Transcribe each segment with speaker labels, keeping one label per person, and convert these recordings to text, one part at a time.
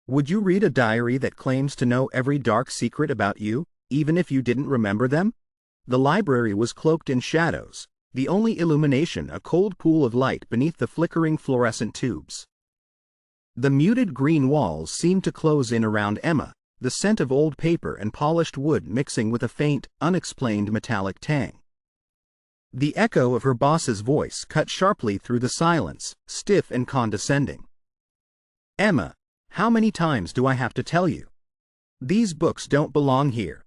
Speaker 1: Would you read a diary that claims to know every dark secret about you, even if you didn't remember them? The library was cloaked in shadows, the only illumination a cold pool of light beneath the flickering fluorescent tubes. The muted green walls seemed to close in around Emma, the scent of old paper and polished wood mixing with a faint, unexplained metallic tang. The echo of her boss's voice cut sharply through the silence, stiff and condescending. "Emma, how many times do I have to tell you? These books don't belong here."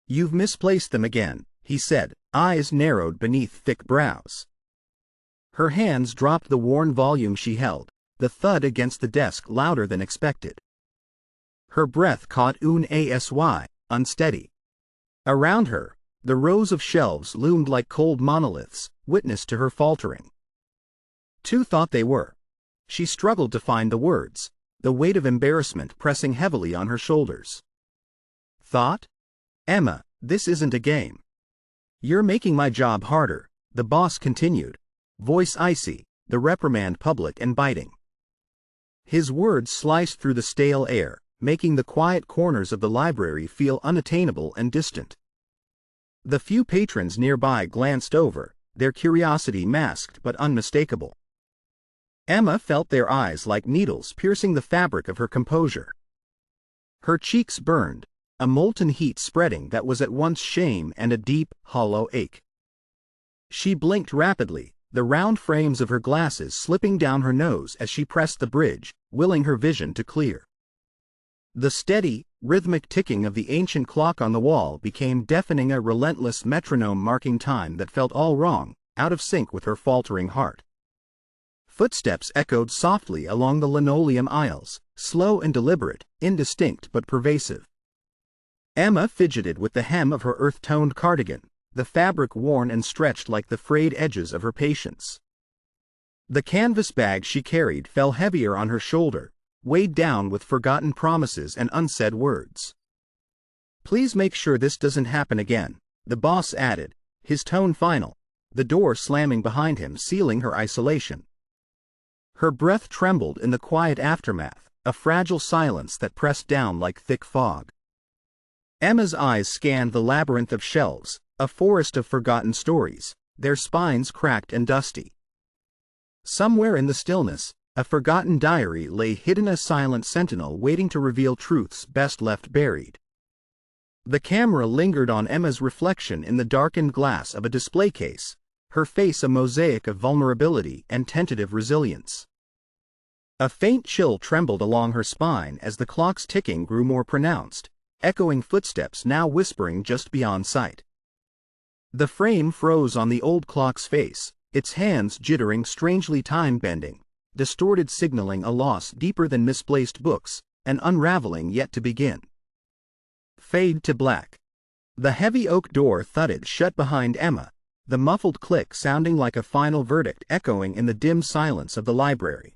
Speaker 1: "You've misplaced them again," he said, eyes narrowed beneath thick brows. Her hands dropped the worn volume she held, the thud against the desk louder than expected. Her breath caught asy, unsteady. Around her, the rows of shelves loomed like cold monoliths, witness to her faltering. "Two thought they were." She struggled to find the words, the weight of embarrassment pressing heavily on her shoulders. "Thought? Emma, this isn't a game. You're making my job harder," the boss continued, voice icy, the reprimand public and biting. His words sliced through the stale air, making the quiet corners of the library feel unattainable and distant. The few patrons nearby glanced over, their curiosity masked but unmistakable. Emma felt their eyes like needles piercing the fabric of her composure. Her cheeks burned, a molten heat spreading that was at once shame and a deep, hollow ache. She blinked rapidly, the round frames of her glasses slipping down her nose as she pressed the bridge, willing her vision to clear. The steady, rhythmic ticking of the ancient clock on the wall became deafening, a relentless metronome marking time that felt all wrong, out of sync with her faltering heart. Footsteps echoed softly along the linoleum aisles, slow and deliberate, indistinct but pervasive. Emma fidgeted with the hem of her earth-toned cardigan, the fabric worn and stretched like the frayed edges of her patience. The canvas bag she carried fell heavier on her shoulder, weighed down with forgotten promises and unsaid words. "Please make sure this doesn't happen again," the boss added, his tone final, the door slamming behind him, sealing her isolation. Her breath trembled in the quiet aftermath, a fragile silence that pressed down like thick fog. Emma's eyes scanned the labyrinth of shelves, a forest of forgotten stories, their spines cracked and dusty. Somewhere in the stillness, a forgotten diary lay hidden, a silent sentinel waiting to reveal truths best left buried. The camera lingered on Emma's reflection in the darkened glass of a display case, her face a mosaic of vulnerability and tentative resilience. A faint chill trembled along her spine as the clock's ticking grew more pronounced, echoing footsteps now whispering just beyond sight. The frame froze on the old clock's face, its hands jittering, strangely time-bending, distorted, signaling a loss deeper than misplaced books, an unraveling yet to begin. Fade to black. The heavy oak door thudded shut behind Emma, the muffled click sounding like a final verdict echoing in the dim silence of the library.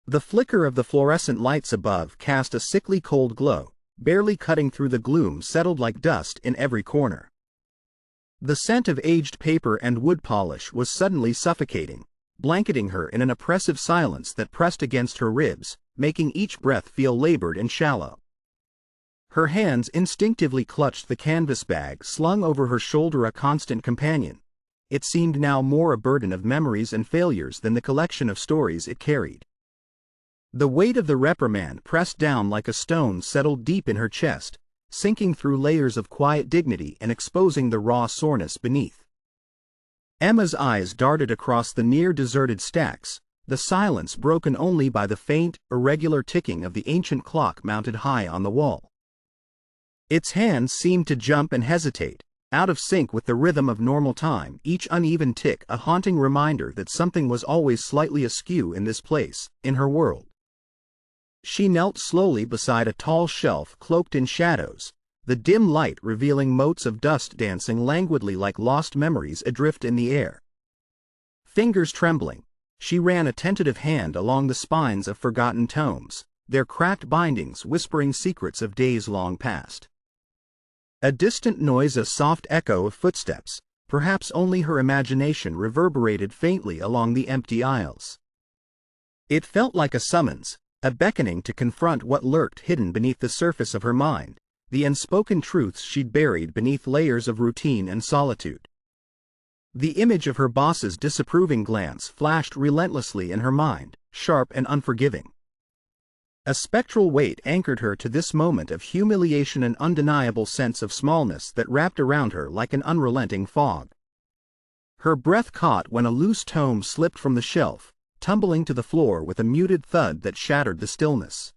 Speaker 1: The flicker of the fluorescent lights above cast a sickly cold glow, barely cutting through the gloom settled like dust in every corner. The scent of aged paper and wood polish was suddenly suffocating, blanketing her in an oppressive silence that pressed against her ribs, making each breath feel labored and shallow. Her hands instinctively clutched the canvas bag slung over her shoulder, a constant companion. It seemed now more a burden of memories and failures than the collection of stories it carried. The weight of the reprimand pressed down like a stone settled deep in her chest, sinking through layers of quiet dignity and exposing the raw soreness beneath. Emma's eyes darted across the near-deserted stacks, the silence broken only by the faint, irregular ticking of the ancient clock mounted high on the wall. Its hands seemed to jump and hesitate, out of sync with the rhythm of normal time, each uneven tick a haunting reminder that something was always slightly askew in this place, in her world. She knelt slowly beside a tall shelf cloaked in shadows, the dim light revealing motes of dust dancing languidly like lost memories adrift in the air. Fingers trembling, she ran a tentative hand along the spines of forgotten tomes, their cracked bindings whispering secrets of days long past. A distant noise, a soft echo of footsteps, perhaps only her imagination, reverberated faintly along the empty aisles. It felt like a summons, a beckoning to confront what lurked hidden beneath the surface of her mind, the unspoken truths she'd buried beneath layers of routine and solitude. The image of her boss's disapproving glance flashed relentlessly in her mind, sharp and unforgiving. A spectral weight anchored her to this moment of humiliation, an undeniable sense of smallness that wrapped around her like an unrelenting fog. Her breath caught when a loose tome slipped from the shelf, tumbling to the floor with a muted thud that shattered the stillness.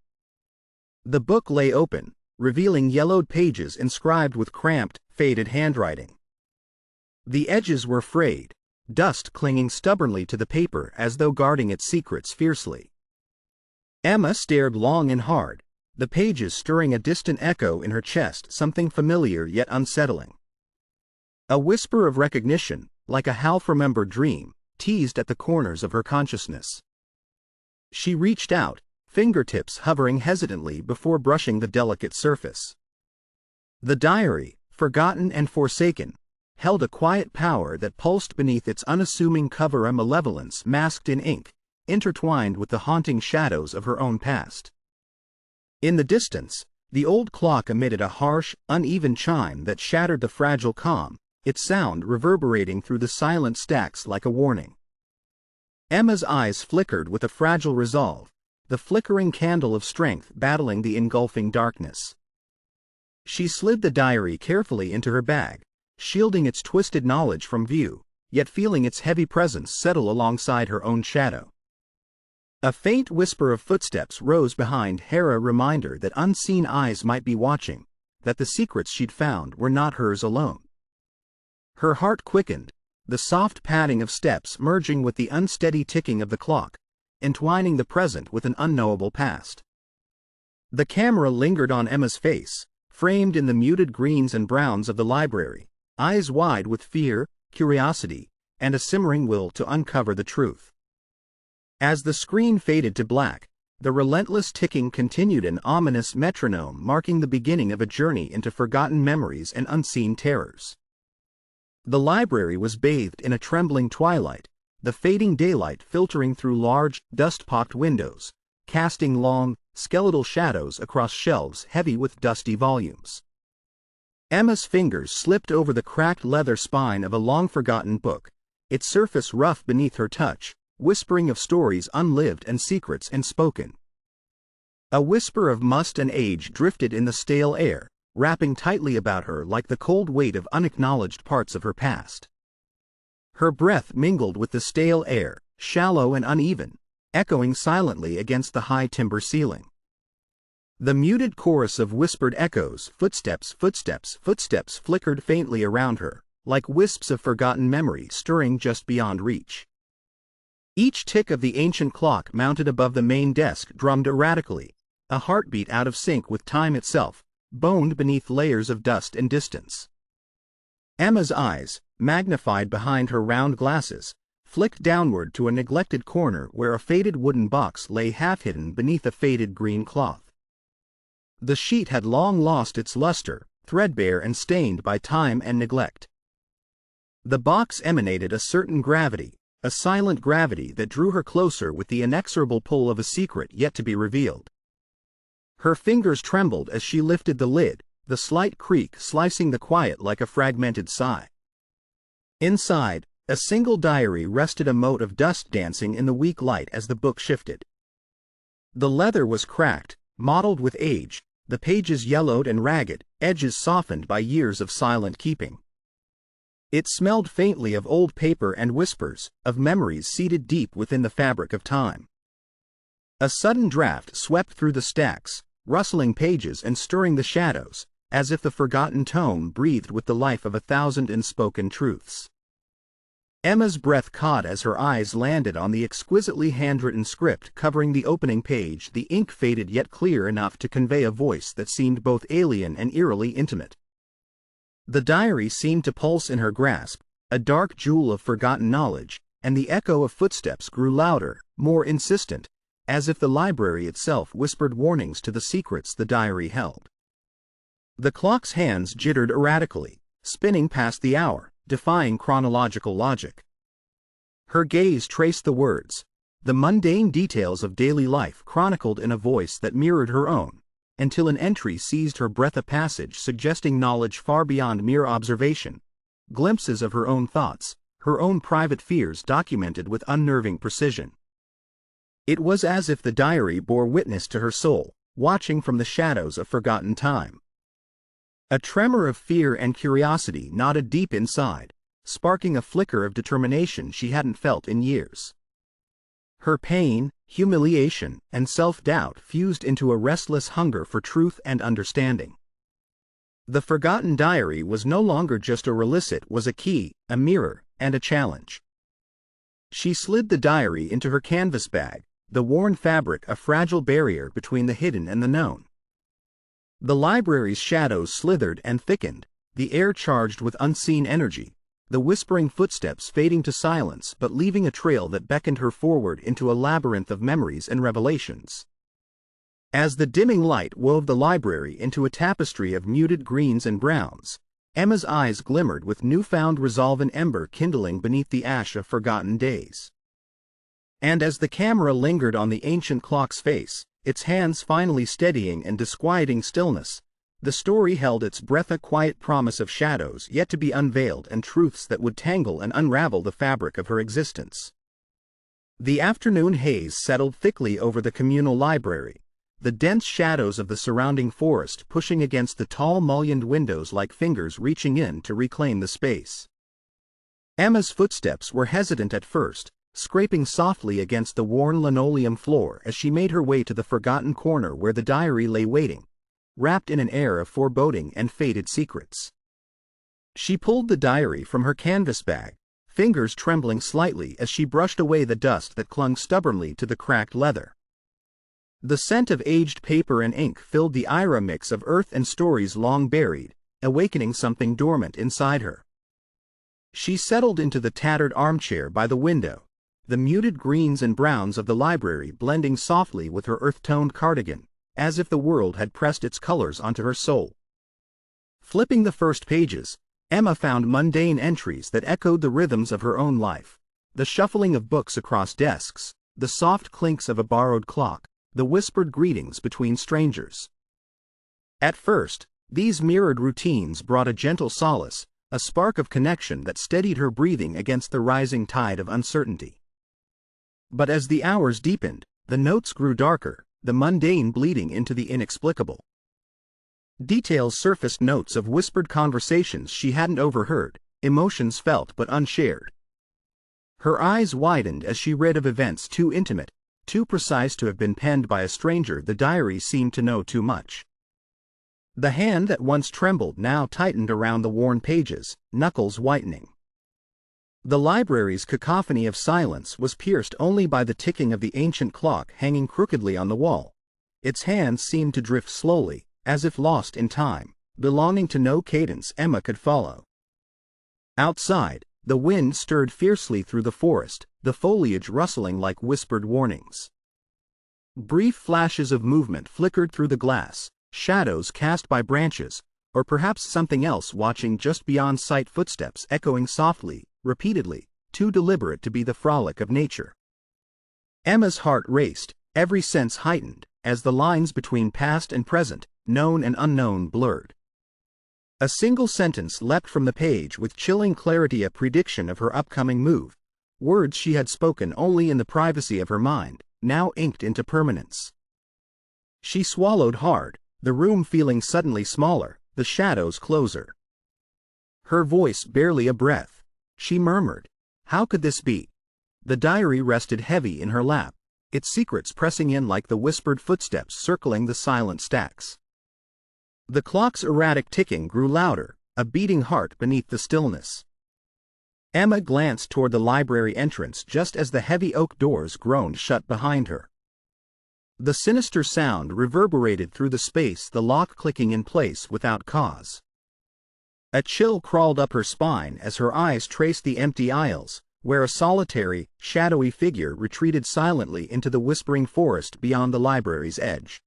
Speaker 1: The book lay open, revealing yellowed pages inscribed with cramped, faded handwriting. The edges were frayed, dust clinging stubbornly to the paper as though guarding its secrets fiercely. Emma stared long and hard, the pages stirring a distant echo in her chest, something familiar yet unsettling. A whisper of recognition, like a half-remembered dream, teased at the corners of her consciousness. She reached out, fingertips hovering hesitantly before brushing the delicate surface. The diary, forgotten and forsaken, held a quiet power that pulsed beneath its unassuming cover, a malevolence masked in ink, intertwined with the haunting shadows of her own past. In the distance, the old clock emitted a harsh, uneven chime that shattered the fragile calm, its sound reverberating through the silent stacks like a warning. Emma's eyes flickered with a fragile resolve, the flickering candle of strength battling the engulfing darkness. She slid the diary carefully into her bag, shielding its twisted knowledge from view, yet feeling its heavy presence settle alongside her own shadow. A faint whisper of footsteps rose behind her, a reminder that unseen eyes might be watching, that the secrets she'd found were not hers alone. Her heart quickened, the soft padding of steps merging with the unsteady ticking of the clock, entwining the present with an unknowable past. The camera lingered on Emma's face, framed in the muted greens and browns of the library, eyes wide with fear, curiosity, and a simmering will to uncover the truth. As the screen faded to black, the relentless ticking continued, an ominous metronome marking the beginning of a journey into forgotten memories and unseen terrors. The library was bathed in a trembling twilight, the fading daylight filtering through large, dust-pocked windows, casting long, skeletal shadows across shelves heavy with dusty volumes. Emma's fingers slipped over the cracked leather spine of a long-forgotten book, its surface rough beneath her touch, whispering of stories unlived and secrets unspoken. A whisper of must and age drifted in the stale air, wrapping tightly about her like the cold weight of unacknowledged parts of her past. Her breath mingled with the stale air, shallow and uneven, echoing silently against the high timber ceiling. The muted chorus of whispered echoes, footsteps, footsteps, footsteps, flickered faintly around her, like wisps of forgotten memory stirring just beyond reach. Each tick of the ancient clock mounted above the main desk drummed erratically, a heartbeat out of sync with time itself, boned beneath layers of dust and distance. Emma's eyes, magnified behind her round glasses, flicked downward to a neglected corner where a faded wooden box lay half-hidden beneath a faded green cloth. The sheet had long lost its luster, threadbare and stained by time and neglect. The box emanated a certain gravity, a silent gravity that drew her closer with the inexorable pull of a secret yet to be revealed. Her fingers trembled as she lifted the lid, the slight creak slicing the quiet like a fragmented sigh. Inside, a single diary rested, a mote of dust dancing in the weak light as the book shifted. The leather was cracked, mottled with age, the pages yellowed and ragged, edges softened by years of silent keeping. It smelled faintly of old paper and whispers, of memories seated deep within the fabric of time. A sudden draft swept through the stacks, rustling pages and stirring the shadows, as if the forgotten tome breathed with the life of 1,000 unspoken truths. Emma's breath caught as her eyes landed on the exquisitely handwritten script covering the opening page, the ink faded yet clear enough to convey a voice that seemed both alien and eerily intimate. The diary seemed to pulse in her grasp, a dark jewel of forgotten knowledge, and the echo of footsteps grew louder, more insistent, as if the library itself whispered warnings to the secrets the diary held. The clock's hands jittered erratically, spinning past the hour, defying chronological logic. Her gaze traced the words, the mundane details of daily life chronicled in a voice that mirrored her own, until an entry seized her breath, a passage suggesting knowledge far beyond mere observation, glimpses of her own thoughts, her own private fears documented with unnerving precision. It was as if the diary bore witness to her soul, watching from the shadows of forgotten time. A tremor of fear and curiosity knotted deep inside, sparking a flicker of determination she hadn't felt in years. Her pain, humiliation, and self-doubt fused into a restless hunger for truth and understanding. The forgotten diary was no longer just a relic, it was a key, a mirror, and a challenge. She slid the diary into her canvas bag, the worn fabric a fragile barrier between the hidden and the known. The library's shadows slithered and thickened, the air charged with unseen energy, the whispering footsteps fading to silence but leaving a trail that beckoned her forward into a labyrinth of memories and revelations. As the dimming light wove the library into a tapestry of muted greens and browns, Emma's eyes glimmered with newfound resolve, an ember kindling beneath the ash of forgotten days. And as the camera lingered on the ancient clock's face, its hands finally steadying and disquieting stillness, the story held its breath, a quiet promise of shadows yet to be unveiled and truths that would tangle and unravel the fabric of her existence. The afternoon haze settled thickly over the communal library, the dense shadows of the surrounding forest pushing against the tall mullioned windows like fingers reaching in to reclaim the space. Emma's footsteps were hesitant at first, scraping softly against the worn linoleum floor as she made her way to the forgotten corner where the diary lay waiting, wrapped in an air of foreboding and fated secrets. She pulled the diary from her canvas bag, fingers trembling slightly as she brushed away the dust that clung stubbornly to the cracked leather. The scent of aged paper and ink filled the air, mix of earth and stories long buried, awakening something dormant inside her. She settled into the tattered armchair by the window, the muted greens and browns of the library blending softly with her earth-toned cardigan, as if the world had pressed its colors onto her soul. Flipping the first pages, Emma found mundane entries that echoed the rhythms of her own life, the shuffling of books across desks, the soft clinks of a borrowed clock, the whispered greetings between strangers. At first, these mirrored routines brought a gentle solace, a spark of connection that steadied her breathing against the rising tide of uncertainty. But as the hours deepened, the notes grew darker, the mundane bleeding into the inexplicable. Details surfaced, notes of whispered conversations she hadn't overheard, emotions felt but unshared. Her eyes widened as she read of events too intimate, too precise to have been penned by a stranger. The diary seemed to know too much. The hand that once trembled now tightened around the worn pages, knuckles whitening. The library's cacophony of silence was pierced only by the ticking of the ancient clock hanging crookedly on the wall. Its hands seemed to drift slowly, as if lost in time, belonging to no cadence Emma could follow. Outside, the wind stirred fiercely through the forest, the foliage rustling like whispered warnings. Brief flashes of movement flickered through the glass, shadows cast by branches, or perhaps something else watching just beyond sight, footsteps echoing softly, repeatedly, too deliberate to be the frolic of nature. Emma's heart raced, every sense heightened, as the lines between past and present, known and unknown, blurred. A single sentence leapt from the page with chilling clarity, a prediction of her upcoming move, words she had spoken only in the privacy of her mind, now inked into permanence. She swallowed hard, the room feeling suddenly smaller, the shadows closer. Her voice barely a breath. She murmured, "How could this be?" The diary rested heavy in her lap, its secrets pressing in like the whispered footsteps circling the silent stacks. The clock's erratic ticking grew louder, a beating heart beneath the stillness. Emma glanced toward the library entrance just as the heavy oak doors groaned shut behind her. The sinister sound reverberated through the space, the lock clicking in place without cause. A chill crawled up her spine as her eyes traced the empty aisles, where a solitary, shadowy figure retreated silently into the whispering forest beyond the library's edge.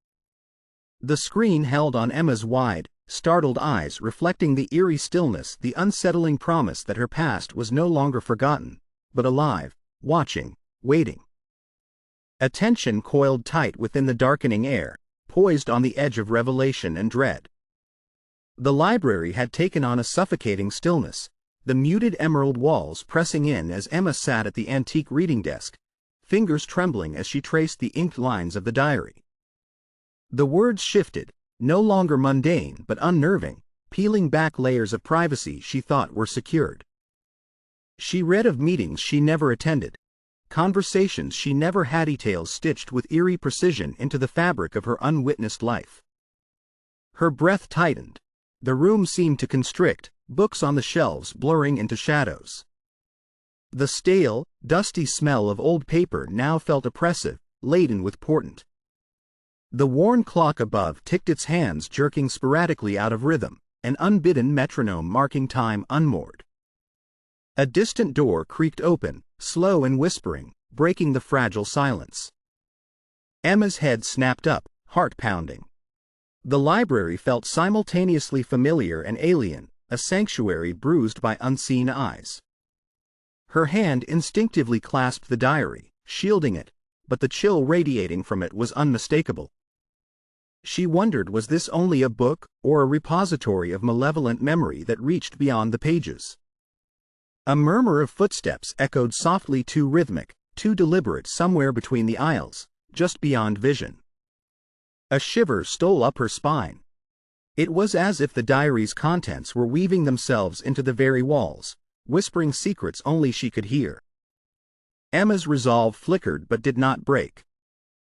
Speaker 1: The screen held on Emma's wide, startled eyes, reflecting the eerie stillness, the unsettling promise that her past was no longer forgotten, but alive, watching, waiting. Attention coiled tight within the darkening air, poised on the edge of revelation and dread. The library had taken on a suffocating stillness, the muted emerald walls pressing in as Emma sat at the antique reading desk, fingers trembling as she traced the inked lines of the diary. The words shifted, no longer mundane but unnerving, peeling back layers of privacy she thought were secured. She read of meetings she never attended, conversations she never had, details stitched with eerie precision into the fabric of her unwitnessed life. Her breath tightened. The room seemed to constrict, books on the shelves blurring into shadows. The stale, dusty smell of old paper now felt oppressive, laden with portent. The worn clock above ticked, its hands jerking sporadically out of rhythm, an unbidden metronome marking time unmoored. A distant door creaked open, slow and whispering, breaking the fragile silence. Emma's head snapped up, heart pounding. The library felt simultaneously familiar and alien, a sanctuary bruised by unseen eyes. Her hand instinctively clasped the diary, shielding it, but the chill radiating from it was unmistakable. She wondered, was this only a book or a repository of malevolent memory that reached beyond the pages? A murmur of footsteps echoed softly, too rhythmic, too deliberate, somewhere between the aisles, just beyond vision. A shiver stole up her spine. It was as if the diary's contents were weaving themselves into the very walls, whispering secrets only she could hear. Emma's resolve flickered but did not break.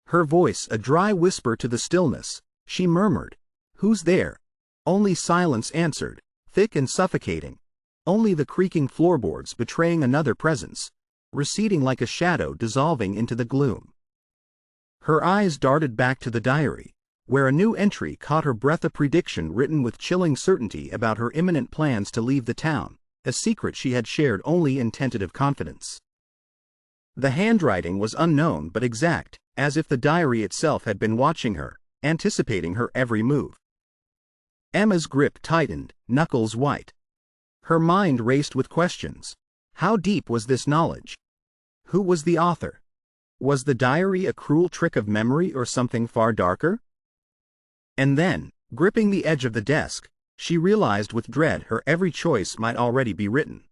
Speaker 1: Her voice a dry whisper to the stillness, she murmured, "Who's there?" Only silence answered, thick and suffocating. Only the creaking floorboards betraying another presence, receding like a shadow dissolving into the gloom. Her eyes darted back to the diary, where a new entry caught her breath, a prediction written with chilling certainty about her imminent plans to leave the town, a secret she had shared only in tentative confidence. The handwriting was unknown but exact, as if the diary itself had been watching her, anticipating her every move. Emma's grip tightened, knuckles white. Her mind raced with questions. How deep was this knowledge? Who was the author? Was the diary a cruel trick of memory or something far darker? And then, gripping the edge of the desk, she realized with dread her every choice might already be written.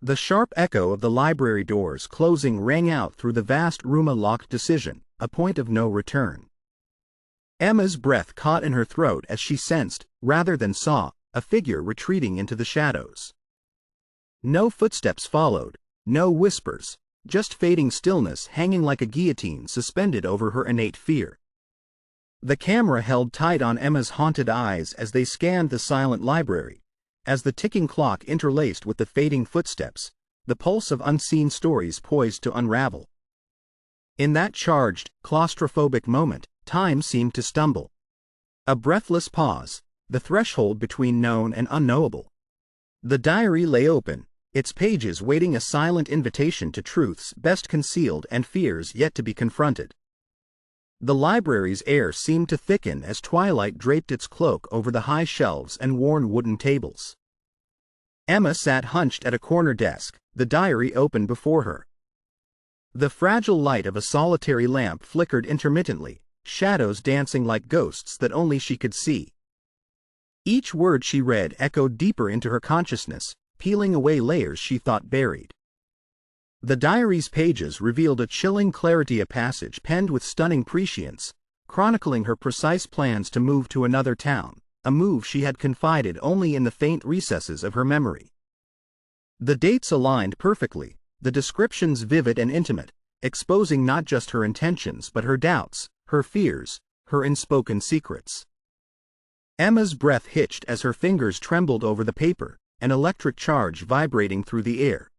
Speaker 1: The sharp echo of the library doors closing rang out through the vast room, a locked decision, a point of no return. Emma's breath caught in her throat as she sensed, rather than saw, a figure retreating into the shadows. No footsteps followed, no whispers, just fading stillness hanging like a guillotine suspended over her innate fear. The camera held tight on Emma's haunted eyes as they scanned the silent library, as the ticking clock interlaced with the fading footsteps, the pulse of unseen stories poised to unravel. In that charged, claustrophobic moment, time seemed to stumble. A breathless pause, the threshold between known and unknowable. The diary lay open, its pages waiting, a silent invitation to truths best concealed and fears yet to be confronted. The library's air seemed to thicken as twilight draped its cloak over the high shelves and worn wooden tables. Emma sat hunched at a corner desk, the diary open before her. The fragile light of a solitary lamp flickered intermittently, shadows dancing like ghosts that only she could see. Each word she read echoed deeper into her consciousness, peeling away layers she thought buried. The diary's pages revealed a chilling clarity, a passage penned with stunning prescience, chronicling her precise plans to move to another town, a move she had confided only in the faint recesses of her memory. The dates aligned perfectly, the descriptions vivid and intimate, exposing not just her intentions but her doubts, her fears, her unspoken secrets. Emma's breath hitched as her fingers trembled over the paper, an electric charge vibrating through the air.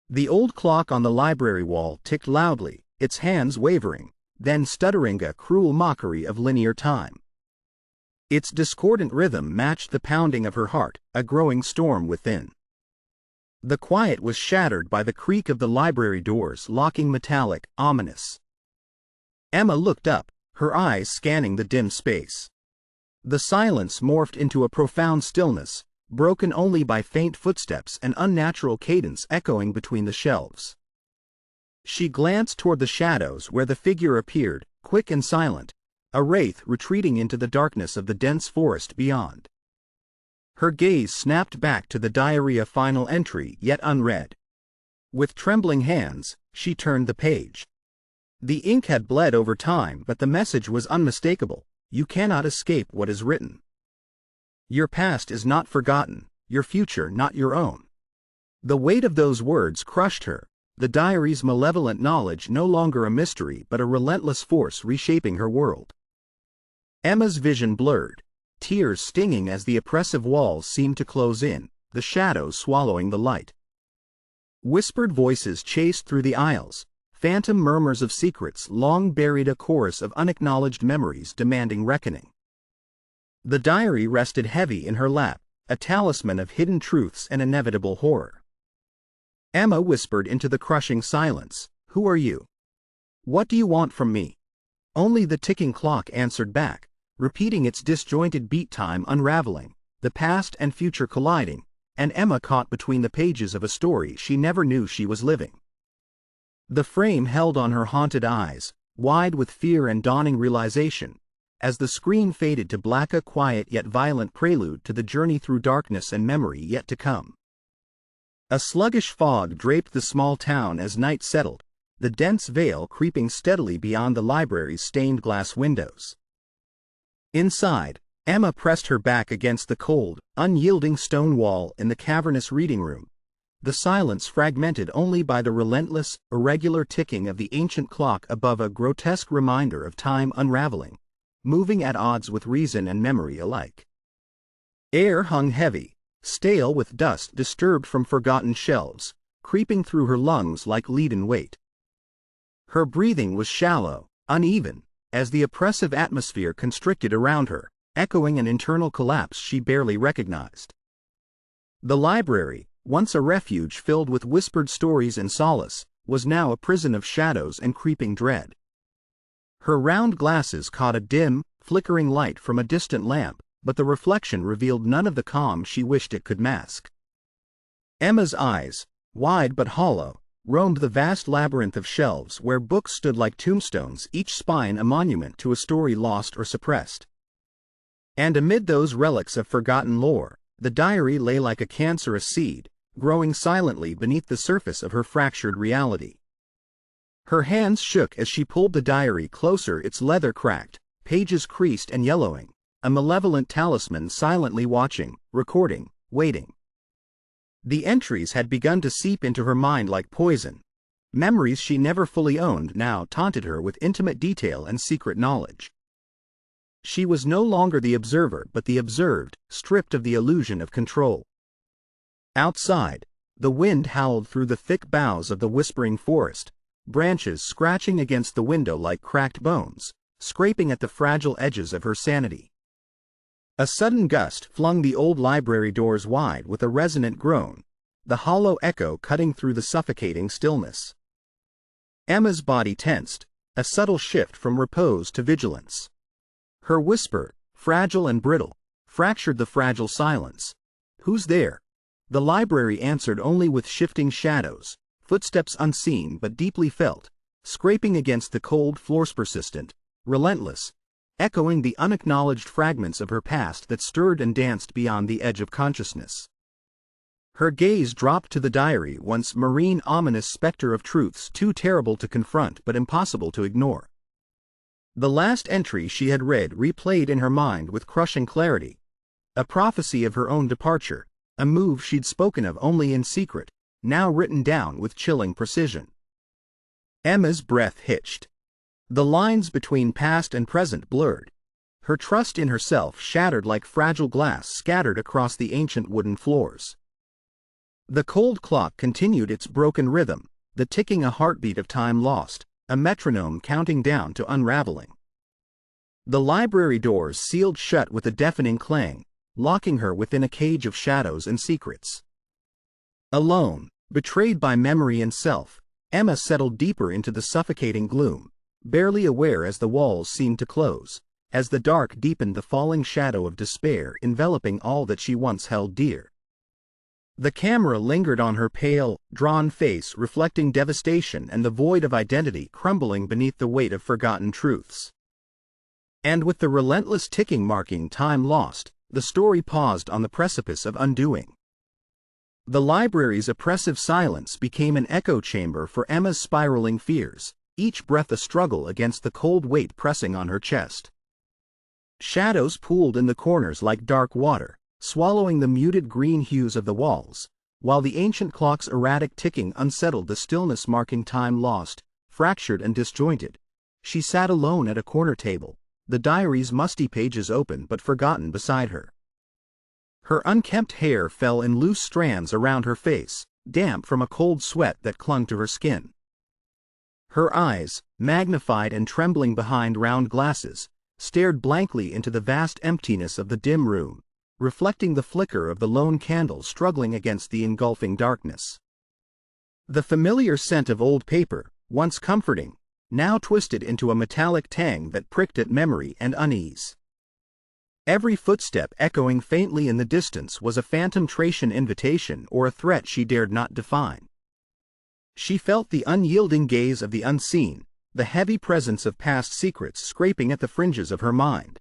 Speaker 1: The old clock on the library wall ticked loudly, its hands wavering, then stuttering, a cruel mockery of linear time. Its discordant rhythm matched the pounding of her heart, a growing storm within. The quiet was shattered by the creak of the library doors locking, metallic, ominous. Emma looked up, her eyes scanning the dim space. The silence morphed into a profound stillness, broken only by faint footsteps and unnatural cadence echoing between the shelves. She glanced toward the shadows where the figure appeared, quick and silent, a wraith retreating into the darkness of the dense forest beyond. Her gaze snapped back to the diary, a final entry yet unread. With trembling hands, she turned the page. The ink had bled over time, but the message was unmistakable. You cannot escape what is written. Your past is not forgotten, your future not your own. The weight of those words crushed her, the diary's malevolent knowledge no longer a mystery but a relentless force reshaping her world. Emma's vision blurred, tears stinging as the oppressive walls seemed to close in, the shadows swallowing the light. Whispered voices chased through the aisles, phantom murmurs of secrets long buried, a chorus of unacknowledged memories demanding reckoning. The diary rested heavy in her lap, a talisman of hidden truths and inevitable horror. Emma whispered into the crushing silence, "Who are you? What do you want from me?" Only the ticking clock answered back, repeating its disjointed beat, time unraveling, the past and future colliding, and Emma caught between the pages of a story she never knew she was living. The frame held on her haunted eyes, wide with fear and dawning realization, as the screen faded to black, a quiet yet violent prelude to the journey through darkness and memory yet to come. A sluggish fog draped the small town as night settled, the dense veil creeping steadily beyond the library's stained glass windows. Inside, Emma pressed her back against the cold, unyielding stone wall in the cavernous reading room, the silence fragmented only by the relentless, irregular ticking of the ancient clock above, a grotesque reminder of time unraveling, moving at odds with reason and memory alike. Air hung heavy, stale with dust disturbed from forgotten shelves, creeping through her lungs like leaden weight. Her breathing was shallow, uneven, as the oppressive atmosphere constricted around her, echoing an internal collapse she barely recognized. The library, once a refuge filled with whispered stories and solace, was now a prison of shadows and creeping dread. Her round glasses caught a dim, flickering light from a distant lamp, but the reflection revealed none of the calm she wished it could mask. Emma's eyes, wide but hollow, roamed the vast labyrinth of shelves where books stood like tombstones, each spine a monument to a story lost or suppressed. And amid those relics of forgotten lore, the diary lay like a cancerous seed, growing silently beneath the surface of her fractured reality. Her hands shook as she pulled the diary closer, its leather cracked, pages creased and yellowing, a malevolent talisman silently watching, recording, waiting. The entries had begun to seep into her mind like poison. Memories she never fully owned now taunted her with intimate detail and secret knowledge. She was no longer the observer but the observed, stripped of the illusion of control. Outside, the wind howled through the thick boughs of the whispering forest, branches scratching against the window like cracked bones, scraping at the fragile edges of her sanity. A sudden gust flung the old library doors wide with a resonant groan, the hollow echo cutting through the suffocating stillness. Emma's body tensed, a subtle shift from repose to vigilance. Her whisper, fragile and brittle, fractured the fragile silence. "Who's there?" The library answered only with shifting shadows, footsteps unseen but deeply felt, scraping against the cold floors, persistent, relentless, echoing the unacknowledged fragments of her past that stirred and danced beyond the edge of consciousness. Her gaze dropped to the diary, once marine, ominous specter of truths too terrible to confront but impossible to ignore. The last entry she had read replayed in her mind with crushing clarity, a prophecy of her own departure, a move she'd spoken of only in secret, now written down with chilling precision. Emma's breath hitched. The lines between past and present blurred. Her trust in herself shattered like fragile glass scattered across the ancient wooden floors. The cold clock continued its broken rhythm, the ticking, a heartbeat of time lost, a metronome counting down to unraveling. The library doors sealed shut with a deafening clang, locking her within a cage of shadows and secrets. Alone, betrayed by memory and self, Emma settled deeper into the suffocating gloom, barely aware as the walls seemed to close, as the dark deepened, the falling shadow of despair enveloping all that she once held dear. The camera lingered on her pale, drawn face, reflecting devastation and the void of identity crumbling beneath the weight of forgotten truths. And with the relentless ticking marking time lost, the story paused on the precipice of undoing. The library's oppressive silence became an echo chamber for Emma's spiraling fears, each breath a struggle against the cold weight pressing on her chest. Shadows pooled in the corners like dark water, swallowing the muted green hues of the walls, while the ancient clock's erratic ticking unsettled the stillness marking time lost. Fractured and disjointed, she sat alone at a corner table, the diary's musty pages open but forgotten beside her. Her unkempt hair fell in loose strands around her face, damp from a cold sweat that clung to her skin. Her eyes, magnified and trembling behind round glasses, stared blankly into the vast emptiness of the dim room, reflecting the flicker of the lone candle struggling against the engulfing darkness. The familiar scent of old paper, once comforting, now twisted into a metallic tang that pricked at memory and unease. Every footstep echoing faintly in the distance was a phantom Tracian invitation or a threat she dared not define. She felt the unyielding gaze of the unseen, the heavy presence of past secrets scraping at the fringes of her mind.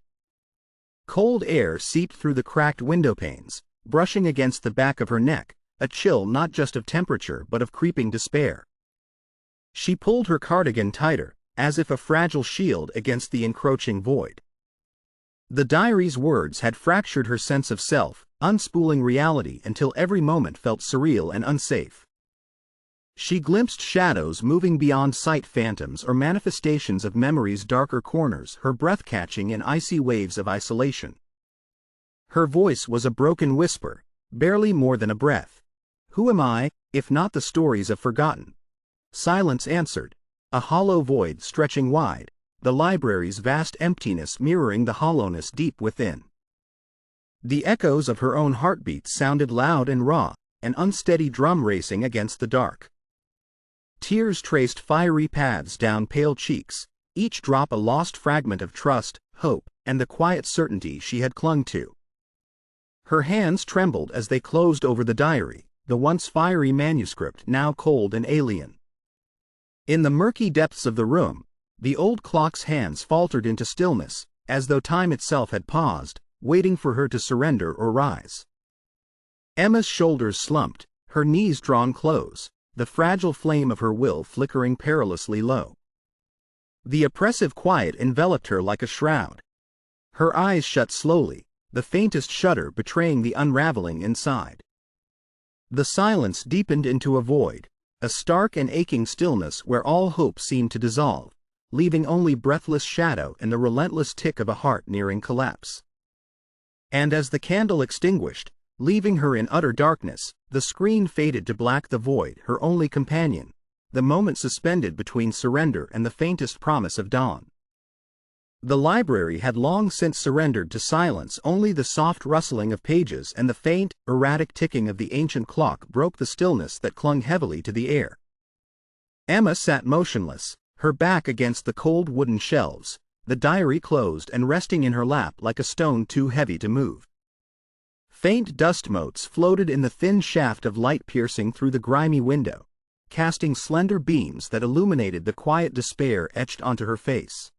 Speaker 1: Cold air seeped through the cracked window panes, brushing against the back of her neck, a chill not just of temperature but of creeping despair. She pulled her cardigan tighter, as if a fragile shield against the encroaching void. The diary's words had fractured her sense of self, unspooling reality until every moment felt surreal and unsafe. She glimpsed shadows moving beyond sight, phantoms or manifestations of memory's darker corners, her breath catching in icy waves of isolation. Her voice was a broken whisper, barely more than a breath. Who am I, if not the stories of forgotten? Silence answered, a hollow void stretching wide, the library's vast emptiness mirroring the hollowness deep within. The echoes of her own heartbeats sounded loud and raw, an unsteady drum racing against the dark. Tears traced fiery paths down pale cheeks, each drop a lost fragment of trust, hope, and the quiet certainty she had clung to. Her hands trembled as they closed over the diary, the once fiery manuscript now cold and alien. In the murky depths of the room, the old clock's hands faltered into stillness, as though time itself had paused, waiting for her to surrender or rise. Emma's shoulders slumped, her knees drawn close, the fragile flame of her will flickering perilously low. The oppressive quiet enveloped her like a shroud. Her eyes shut slowly, the faintest shudder betraying the unraveling inside. The silence deepened into a void, a stark and aching stillness where all hope seemed to dissolve, leaving only breathless shadow and the relentless tick of a heart nearing collapse. And as the candle extinguished, leaving her in utter darkness, the screen faded to black, the void, her only companion, the moment suspended between surrender and the faintest promise of dawn. The library had long since surrendered to silence. Only the soft rustling of pages and the faint, erratic ticking of the ancient clock broke the stillness that clung heavily to the air. Emma sat motionless, her back against the cold wooden shelves, the diary closed and resting in her lap like a stone too heavy to move. Faint dust motes floated in the thin shaft of light piercing through the grimy window, casting slender beams that illuminated the quiet despair etched onto her face.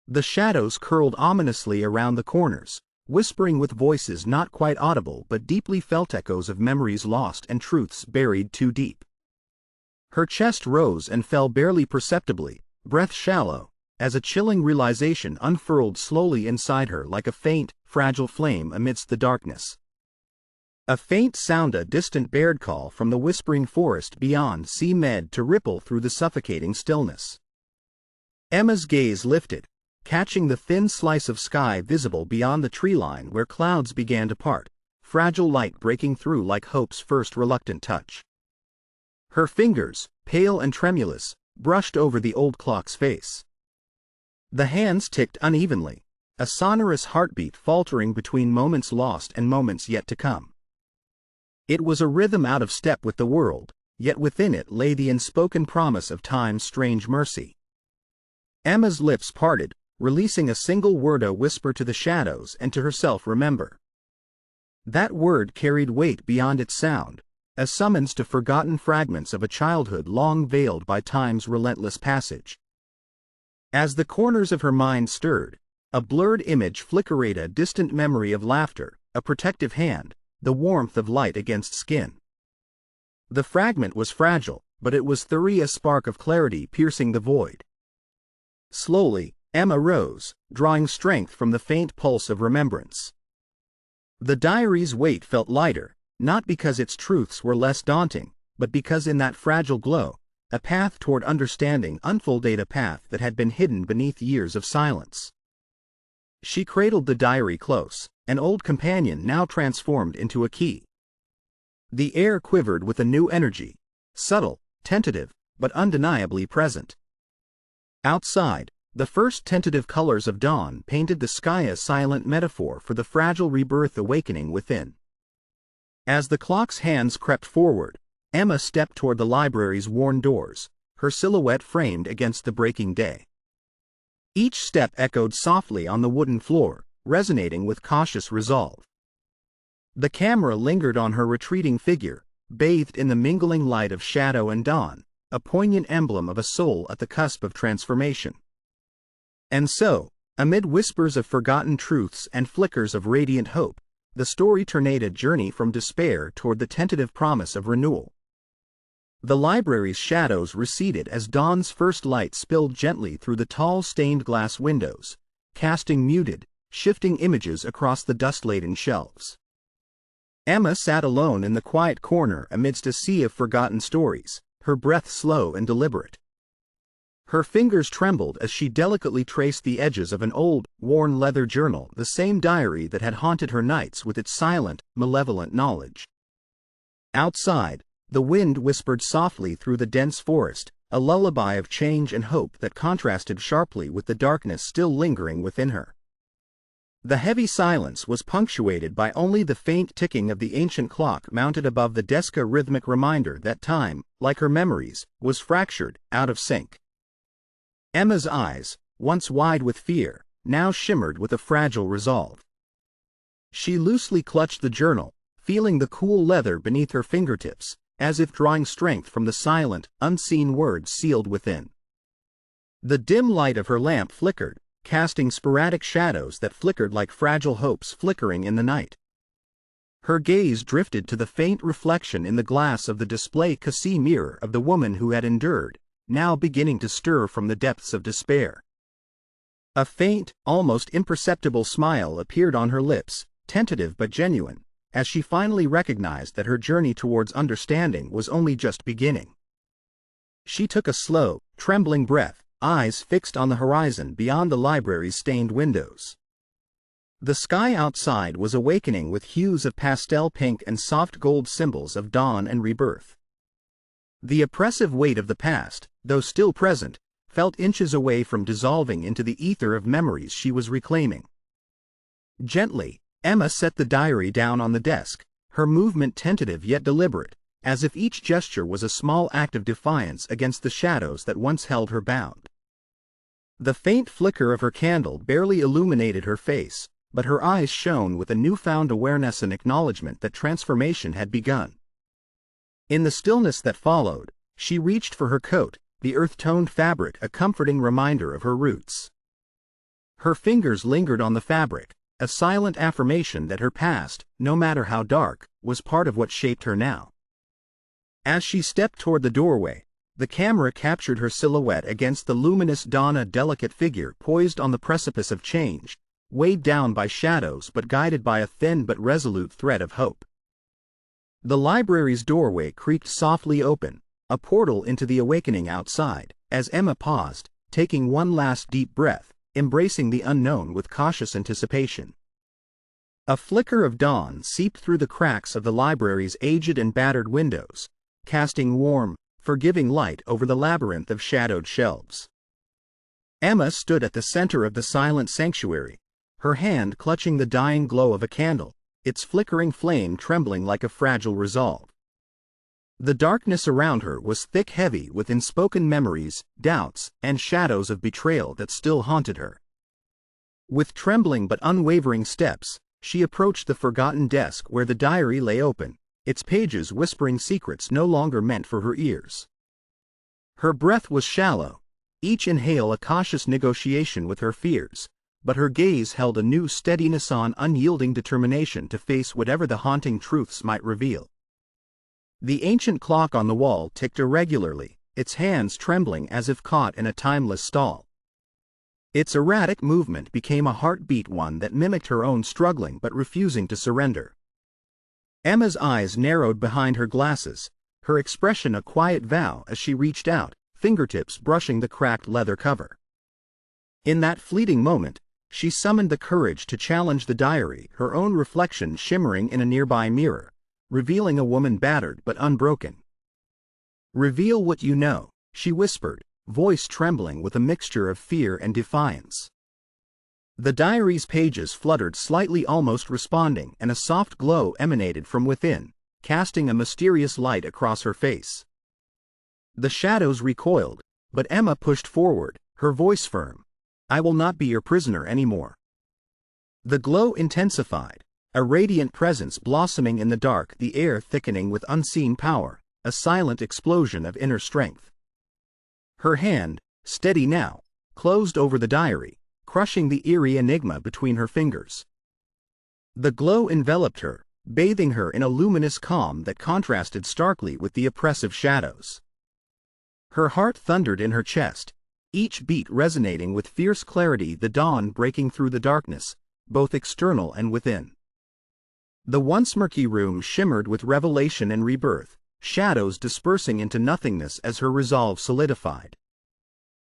Speaker 1: The shadows curled ominously around the corners, whispering with voices not quite audible but deeply felt, echoes of memories lost and truths buried too deep. Her chest rose and fell barely perceptibly, breath shallow, as a chilling realization unfurled slowly inside her like a faint, fragile flame amidst the darkness. A faint sound, a distant bird call from the whispering forest beyond, seemed to ripple through the suffocating stillness. Emma's gaze lifted, catching the thin slice of sky visible beyond the tree line where clouds began to part, fragile light breaking through like hope's first reluctant touch. Her fingers, pale and tremulous, brushed over the old clock's face. The hands ticked unevenly, a sonorous heartbeat faltering between moments lost and moments yet to come. It was a rhythm out of step with the world, yet within it lay the unspoken promise of time's strange mercy. Emma's lips parted, releasing a single word, a whisper to the shadows and to herself: remember. That word carried weight beyond its sound, a summons to forgotten fragments of a childhood long veiled by time's relentless passage. As the corners of her mind stirred, a blurred image flickered, a distant memory of laughter, a protective hand, the warmth of light against skin. The fragment was fragile, but it was a spark of clarity piercing the void. Slowly, Emma rose, drawing strength from the faint pulse of remembrance. The diary's weight felt lighter, not because its truths were less daunting, but because in that fragile glow, a path toward understanding unfolded, a path that had been hidden beneath years of silence. She cradled the diary close, an old companion now transformed into a key. The air quivered with a new energy, subtle, tentative, but undeniably present. Outside, the first tentative colors of dawn painted the sky, a silent metaphor for the fragile rebirth awakening within. As the clock's hands crept forward, Emma stepped toward the library's worn doors, her silhouette framed against the breaking day. Each step echoed softly on the wooden floor, resonating with cautious resolve. The camera lingered on her retreating figure, bathed in the mingling light of shadow and dawn, a poignant emblem of a soul at the cusp of transformation. And so, amid whispers of forgotten truths and flickers of radiant hope, the story turned a journey from despair toward the tentative promise of renewal. The library's shadows receded as dawn's first light spilled gently through the tall stained glass windows, casting muted, shifting images across the dust-laden shelves. Emma sat alone in the quiet corner amidst a sea of forgotten stories, her breath slow and deliberate. Her fingers trembled as she delicately traced the edges of an old, worn leather journal, the same diary that had haunted her nights with its silent, malevolent knowledge. Outside, the wind whispered softly through the dense forest, a lullaby of change and hope that contrasted sharply with the darkness still lingering within her. The heavy silence was punctuated by only the faint ticking of the ancient clock mounted above the desk, a rhythmic reminder that time, like her memories, was fractured, out of sync. Emma's eyes, once wide with fear, now shimmered with a fragile resolve. She loosely clutched the journal, feeling the cool leather beneath her fingertips, as if drawing strength from the silent, unseen words sealed within. The dim light of her lamp flickered, casting sporadic shadows that flickered like fragile hopes flickering in the night. Her gaze drifted to the faint reflection in the glass of the display case mirror of the woman who had endured, now beginning to stir from the depths of despair. A faint, almost imperceptible smile appeared on her lips, tentative but genuine, as she finally recognized that her journey towards understanding was only just beginning. She took a slow, trembling breath, eyes fixed on the horizon beyond the library's stained windows. The sky outside was awakening with hues of pastel pink and soft gold, symbols of dawn and rebirth. The oppressive weight of the past, though still present, felt inches away from dissolving into the ether of memories she was reclaiming. Gently, Emma set the diary down on the desk, her movement tentative yet deliberate, as if each gesture was a small act of defiance against the shadows that once held her bound. The faint flicker of her candle barely illuminated her face, but her eyes shone with a newfound awareness and acknowledgement that transformation had begun. In the stillness that followed, she reached for her coat, the earth-toned fabric a comforting reminder of her roots. Her fingers lingered on the fabric, a silent affirmation that her past, no matter how dark, was part of what shaped her now. As she stepped toward the doorway, the camera captured her silhouette against the luminous dawn, a delicate figure poised on the precipice of change, weighed down by shadows but guided by a thin but resolute thread of hope. The library's doorway creaked softly open, a portal into the awakening outside, as Emma paused, taking one last deep breath, embracing the unknown with cautious anticipation. A flicker of dawn seeped through the cracks of the library's aged and battered windows, casting warm, forgiving light over the labyrinth of shadowed shelves. Emma stood at the center of the silent sanctuary, her hand clutching the dying glow of a candle, its flickering flame trembling like a fragile resolve. The darkness around her was thick, heavy with unspoken memories, doubts, and shadows of betrayal that still haunted her. With trembling but unwavering steps, She approached the forgotten desk where the diary lay open, its pages whispering secrets no longer meant for her ears. Her breath was shallow, each inhale a cautious negotiation with her fears, but her gaze held a new steadiness, an unyielding determination to face whatever the haunting truths might reveal. The ancient clock on the wall ticked irregularly, its hands trembling as if caught in a timeless stall. Its erratic movement became a heartbeat, one that mimicked her own, struggling but refusing to surrender. Emma's eyes narrowed behind her glasses, her expression a quiet vow as she reached out, fingertips brushing the cracked leather cover. In that fleeting moment, she summoned the courage to challenge the diary, her own reflection shimmering in a nearby mirror, revealing a woman battered but unbroken. "Reveal what you know," she whispered, voice trembling with a mixture of fear and defiance. The diary's pages fluttered slightly, almost responding, and a soft glow emanated from within, casting a mysterious light across her face. The shadows recoiled, but Emma pushed forward, her voice firm. "I will not be your prisoner anymore." The glow intensified, a radiant presence blossoming in the dark, the air thickening with unseen power, a silent explosion of inner strength. Her hand, steady now, closed over the diary, crushing the eerie enigma between her fingers. The glow enveloped her, bathing her in a luminous calm that contrasted starkly with the oppressive shadows. Her heart thundered in her chest, each beat resonating with fierce clarity, the dawn breaking through the darkness, both external and within. The once murky room shimmered with revelation and rebirth, shadows dispersing into nothingness as her resolve solidified.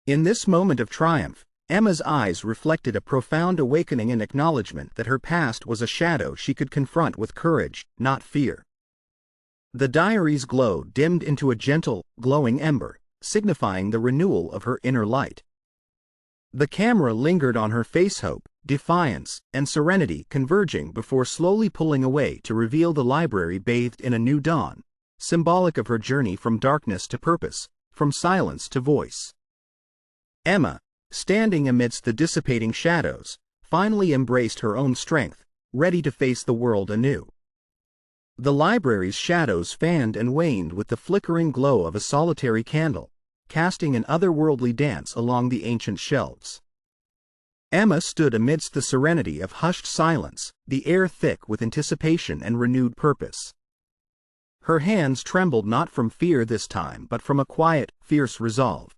Speaker 1: In this moment of triumph, Emma's eyes reflected a profound awakening and acknowledgement that her past was a shadow she could confront with courage, not fear. The diary's glow dimmed into a gentle, glowing ember, signifying the renewal of her inner light. The camera lingered on her face, hope, defiance, and serenity converging before slowly pulling away to reveal the library bathed in a new dawn, symbolic of her journey from darkness to purpose, from silence to voice. Emma, standing amidst the dissipating shadows, finally embraced her own strength, ready to face the world anew. The library's shadows fanned and waned with the flickering glow of a solitary candle, casting an otherworldly dance along the ancient shelves. Emma stood amidst the serenity of hushed silence, the air thick with anticipation and renewed purpose. Her hands trembled not from fear this time but from a quiet, fierce resolve.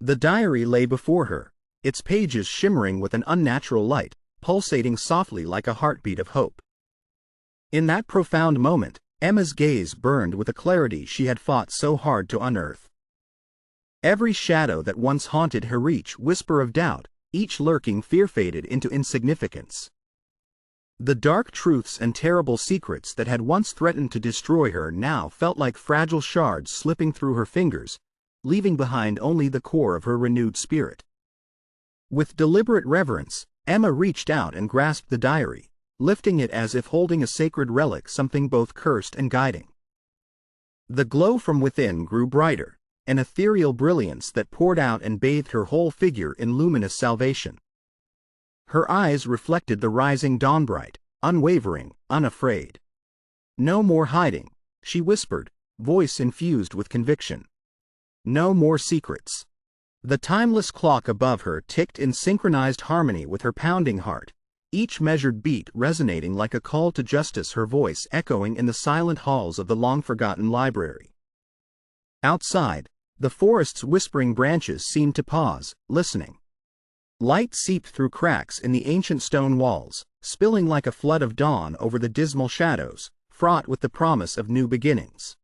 Speaker 1: The diary lay before her, its pages shimmering with an unnatural light, pulsating softly like a heartbeat of hope. In that profound moment, Emma's gaze burned with a clarity she had fought so hard to unearth. Every shadow that once haunted her reach, whisper of doubt, each lurking fear faded into insignificance. The dark truths and terrible secrets that had once threatened to destroy her now felt like fragile shards slipping through her fingers, leaving behind only the core of her renewed spirit. With deliberate reverence, Emma reached out and grasped the diary, lifting it as if holding a sacred relic, something both cursed and guiding. The glow from within grew brighter, an ethereal brilliance that poured out and bathed her whole figure in luminous salvation. Her eyes reflected the rising dawn, bright, unwavering, unafraid. "No more hiding," she whispered, voice infused with conviction. "No more secrets." The timeless clock above her ticked in synchronized harmony with her pounding heart, each measured beat resonating like a call to justice, her voice echoing in the silent halls of the long-forgotten library. Outside, the forest's whispering branches seemed to pause, listening. Light seeped through cracks in the ancient stone walls, spilling like a flood of dawn over the dismal shadows, fraught with the promise of new beginnings.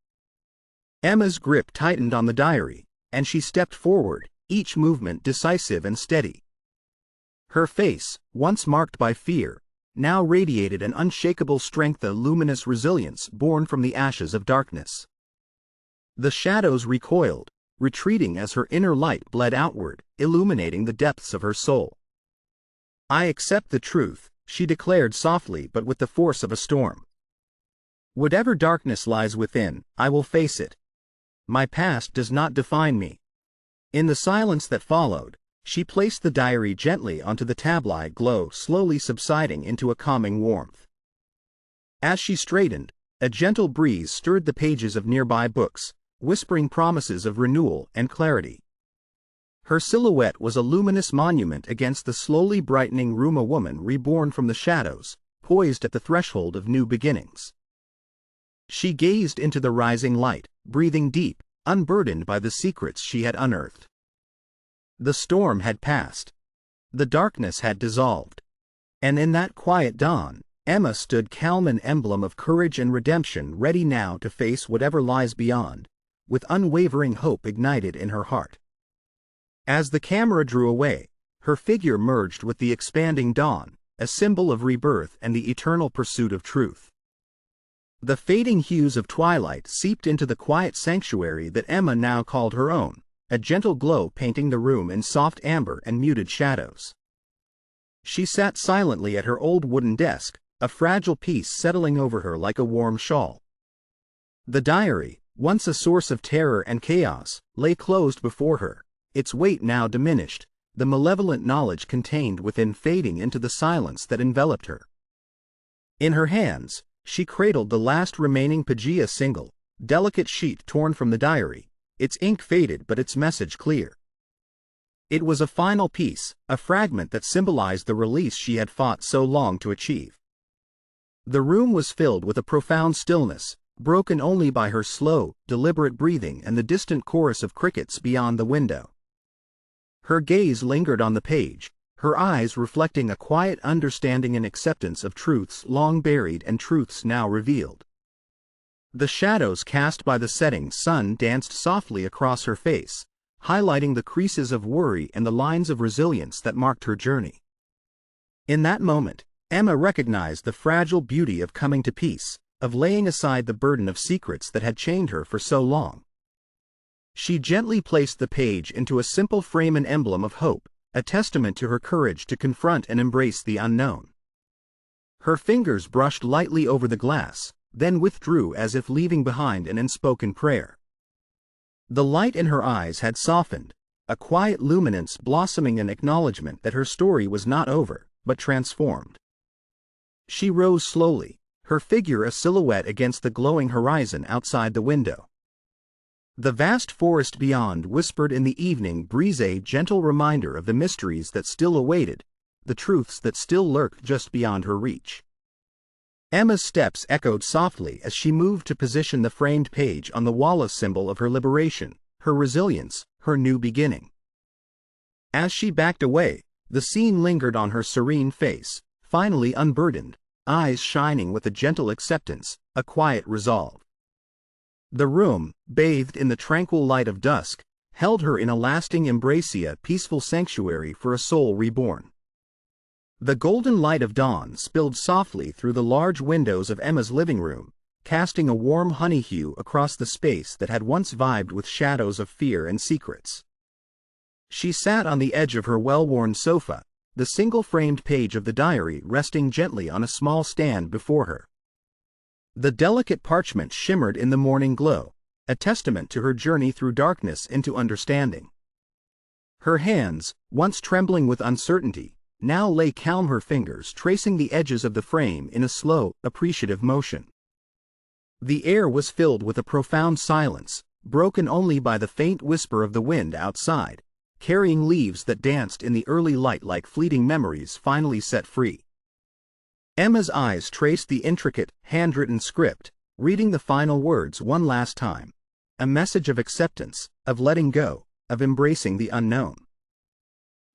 Speaker 1: Emma's grip tightened on the diary, and she stepped forward, each movement decisive and steady. Her face, once marked by fear, now radiated an unshakable strength, a luminous resilience born from the ashes of darkness. The shadows recoiled, retreating as her inner light bled outward, illuminating the depths of her soul. "I accept the truth," she declared softly but with the force of a storm. "Whatever darkness lies within, I will face it. My past does not define me." In the silence that followed, She placed the diary gently onto the tablet, glow slowly subsiding into a calming warmth. As she straightened, a gentle breeze stirred the pages of nearby books, whispering promises of renewal and clarity. Her silhouette was a luminous monument against the slowly brightening room, a woman reborn from the shadows, poised at the threshold of new beginnings. She gazed into the rising light, breathing deep, unburdened by the secrets she had unearthed. The storm had passed. The darkness had dissolved. And in that quiet dawn, Emma stood calm, an emblem of courage and redemption, ready now to face whatever lies beyond, with unwavering hope ignited in her heart. As the camera drew away, her figure merged with the expanding dawn, a symbol of rebirth and the eternal pursuit of truth. The fading hues of twilight seeped into the quiet sanctuary that Emma now called her own, a gentle glow painting the room in soft amber and muted shadows. She sat silently at her old wooden desk, a fragile piece settling over her like a warm shawl. The diary, once a source of terror and chaos, lay closed before her, its weight now diminished, the malevolent knowledge contained within fading into the silence that enveloped her. In her hands, she cradled the last remaining Pagea single, delicate sheet torn from the diary, its ink faded but its message clear. It was a final piece, a fragment that symbolized the release she had fought so long to achieve. The room was filled with a profound stillness, broken only by her slow, deliberate breathing and the distant chorus of crickets beyond the window. Her gaze lingered on the page, her eyes reflecting a quiet understanding and acceptance of truths long buried and truths now revealed. The shadows cast by the setting sun danced softly across her face, highlighting the creases of worry and the lines of resilience that marked her journey. In that moment, Emma recognized the fragile beauty of coming to peace, of laying aside the burden of secrets that had chained her for so long. She gently placed the page into a simple frame, an emblem of hope, a testament to her courage to confront and embrace the unknown. Her fingers brushed lightly over the glass, then withdrew as if leaving behind an unspoken prayer. The light in her eyes had softened, a quiet luminance blossoming, an acknowledgement that her story was not over, but transformed. She rose slowly, her figure a silhouette against the glowing horizon outside the window. The vast forest beyond whispered in the evening breeze, a gentle reminder of the mysteries that still awaited, the truths that still lurked just beyond her reach. Emma's steps echoed softly as she moved to position the framed page on the wall, a symbol of her liberation, her resilience, her new beginning. As she backed away, the scene lingered on her serene face, finally unburdened, eyes shining with a gentle acceptance, a quiet resolve. The room, bathed in the tranquil light of dusk, held her in a lasting embrace, a peaceful sanctuary for a soul reborn. The golden light of dawn spilled softly through the large windows of Emma's living room, casting a warm honey hue across the space that had once vibed with shadows of fear and secrets. She sat on the edge of her well-worn sofa, the single framed page of the diary resting gently on a small stand before her. The delicate parchment shimmered in the morning glow, a testament to her journey through darkness into understanding. Her hands, once trembling with uncertainty, now lay calm, her fingers tracing the edges of the frame in a slow, appreciative motion. The air was filled with a profound silence, broken only by the faint whisper of the wind outside, carrying leaves that danced in the early light like fleeting memories finally set free. Emma's eyes traced the intricate, handwritten script, reading the final words one last time, a message of acceptance, of letting go, of embracing the unknown.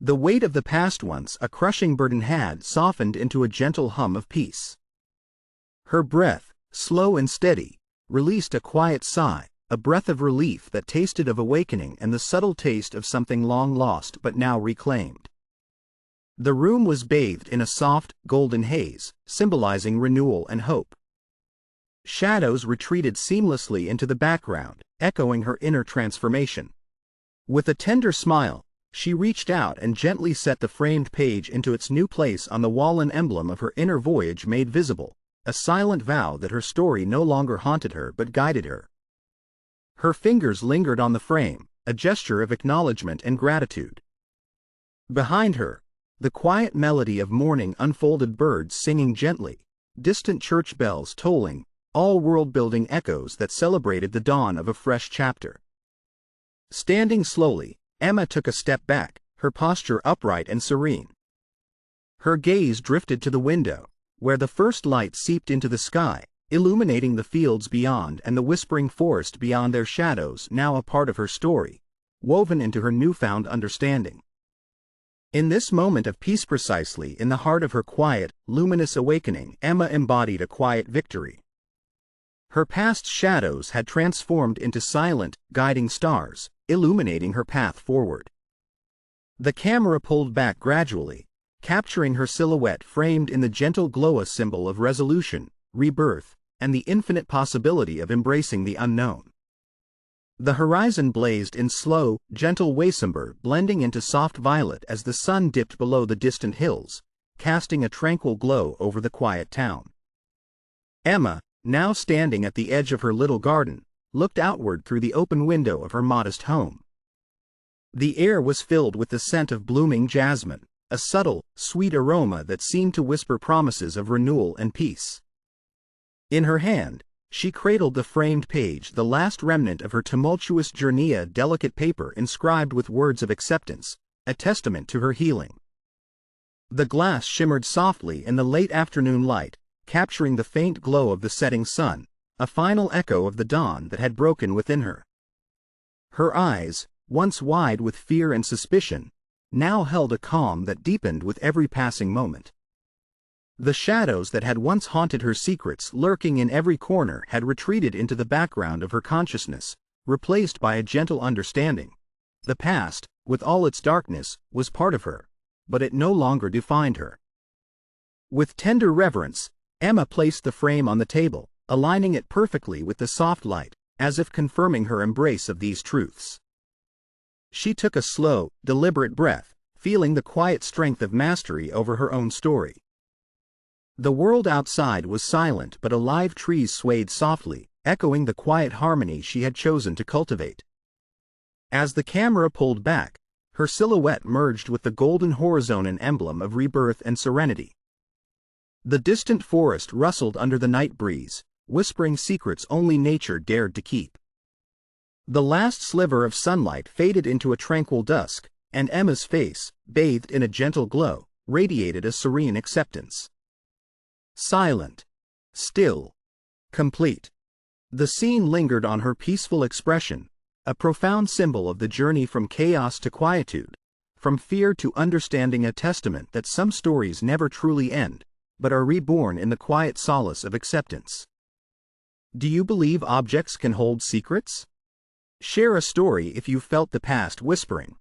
Speaker 1: The weight of the past, once a crushing burden, had softened into a gentle hum of peace. Her breath, slow and steady, released a quiet sigh, a breath of relief that tasted of awakening and the subtle taste of something long lost but now reclaimed. The room was bathed in a soft, golden haze, symbolizing renewal and hope. Shadows retreated seamlessly into the background, echoing her inner transformation. With a tender smile, she reached out and gently set the framed page into its new place on the wall, an emblem of her inner voyage made visible, a silent vow that her story no longer haunted her but guided her. Her fingers lingered on the frame, a gesture of acknowledgement and gratitude. Behind her, the quiet melody of morning unfolded, birds singing gently, distant church bells tolling, all world-building echoes that celebrated the dawn of a fresh chapter. Standing slowly, Emma took a step back, her posture upright and serene. Her gaze drifted to the window, where the first light seeped into the sky, illuminating the fields beyond and the whispering forest beyond, their shadows now a part of her story, woven into her newfound understanding. In this moment of peace, precisely in the heart of her quiet, luminous awakening, Emma embodied a quiet victory. Her past shadows had transformed into silent, guiding stars, illuminating her path forward. The camera pulled back gradually, capturing her silhouette framed in the gentle glow, a symbol of resolution, rebirth, and the infinite possibility of embracing the unknown. The horizon blazed in slow, gentle Waysamber, blending into soft violet as the sun dipped below the distant hills, casting a tranquil glow over the quiet town. Emma, now standing at the edge of her little garden, looked outward through the open window of her modest home. The air was filled with the scent of blooming jasmine, a subtle, sweet aroma that seemed to whisper promises of renewal and peace. In her hand, she cradled the framed page, the last remnant of her tumultuous journey, a delicate paper inscribed with words of acceptance, a testament to her healing. The glass shimmered softly in the late afternoon light, capturing the faint glow of the setting sun, a final echo of the dawn that had broken within her. Her eyes, once wide with fear and suspicion, now held a calm that deepened with every passing moment. The shadows that had once haunted her, secrets lurking in every corner, had retreated into the background of her consciousness, replaced by a gentle understanding. The past, with all its darkness, was part of her, but it no longer defined her. With tender reverence, Emma placed the frame on the table, aligning it perfectly with the soft light, as if confirming her embrace of these truths. She took a slow, deliberate breath, feeling the quiet strength of mastery over her own story. The world outside was silent, but alive. Trees swayed softly, echoing the quiet harmony she had chosen to cultivate. As the camera pulled back, her silhouette merged with the golden horizon, an emblem of rebirth and serenity. The distant forest rustled under the night breeze, whispering secrets only nature dared to keep. The last sliver of sunlight faded into a tranquil dusk, and Emma's face, bathed in a gentle glow, radiated a serene acceptance. Silent, still, complete. The scene lingered on her peaceful expression, a profound symbol of the journey from chaos to quietude, from fear to understanding, a testament that some stories never truly end, but are reborn in the quiet solace of acceptance. Do you believe objects can hold secrets? Share a story if you felt the past whispering.